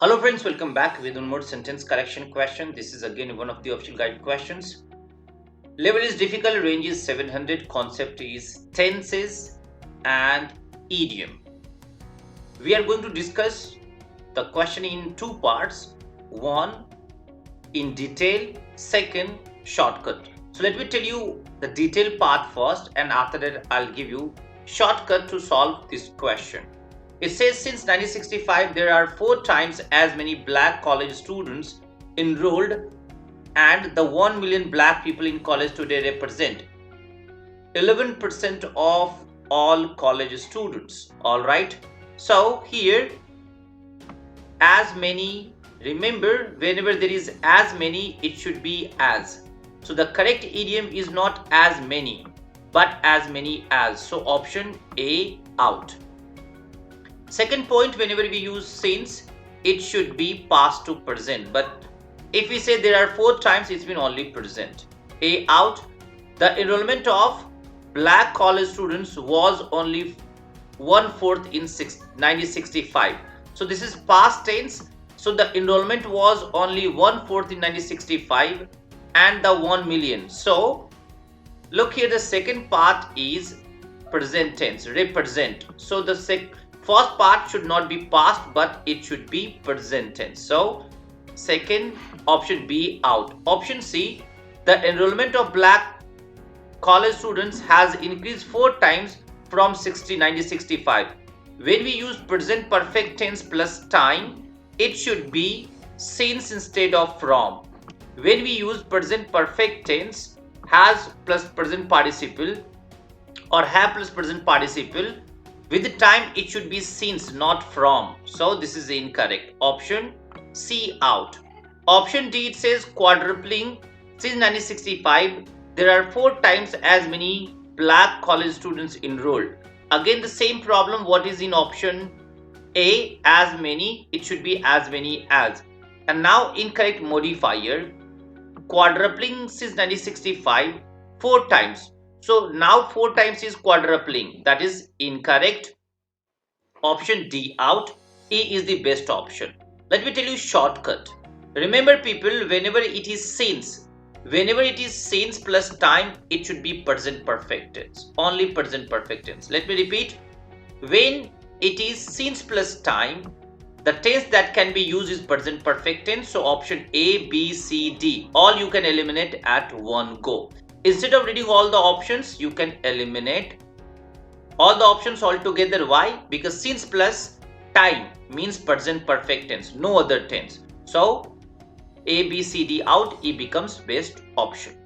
Hello friends, welcome back with one more sentence correction question. This is again one of the official guide questions. Level is difficult, range is 700, concept is tenses and idiom. We are going to discuss the question in two parts. One in detail, second shortcut. So let me tell you the detailed part first, and after that I'll give you shortcut to solve this question. It says since 1965 there are 4 times as many black college students enrolled, and the 1 million black people in college today represent 11% of all college students. Alright, so here as many, remember whenever there is as many it should be as. So the correct idiom is not as many but as many as. So option A out. Second point, whenever we use since it should be past to present, but if we say there are 4 times it's been only present. A out. The enrollment of black college students was only 1/4 in 1965. So this is past tense. So the enrollment was only 1/4 in 1965 and the 1 million. So look here, the second part is present tense, represent. So the first part should not be past but it should be present tense. So second, option B out. Option C, the enrollment of black college students has increased 4 times from 1965. When we use present perfect tense plus time, it should be since instead of from. When we use present perfect tense has plus present participle or have plus present participle, with the time it should be since, not from. So this is incorrect. Option C out. Option D, it says quadrupling. Since 1965 there are 4 times as many black college students enrolled. Again the same problem what is in option A, as many, it should be as many as. And now incorrect modifier, quadrupling since 1965 4 times. So now 4 times is quadrupling, that is incorrect. Option D out. A is the best option. Let me tell you shortcut. Remember people, whenever it is since plus time, it should be present perfect tense, only present perfect tense. Let me repeat. When it is since plus time, the tense that can be used is present perfect tense. So option A, B, C, D, all you can eliminate at one go. Instead of reading all the options, you can eliminate all the options altogether. Why? Because since plus time means present perfect tense, no other tense. So A, B, C, D out, E becomes best option.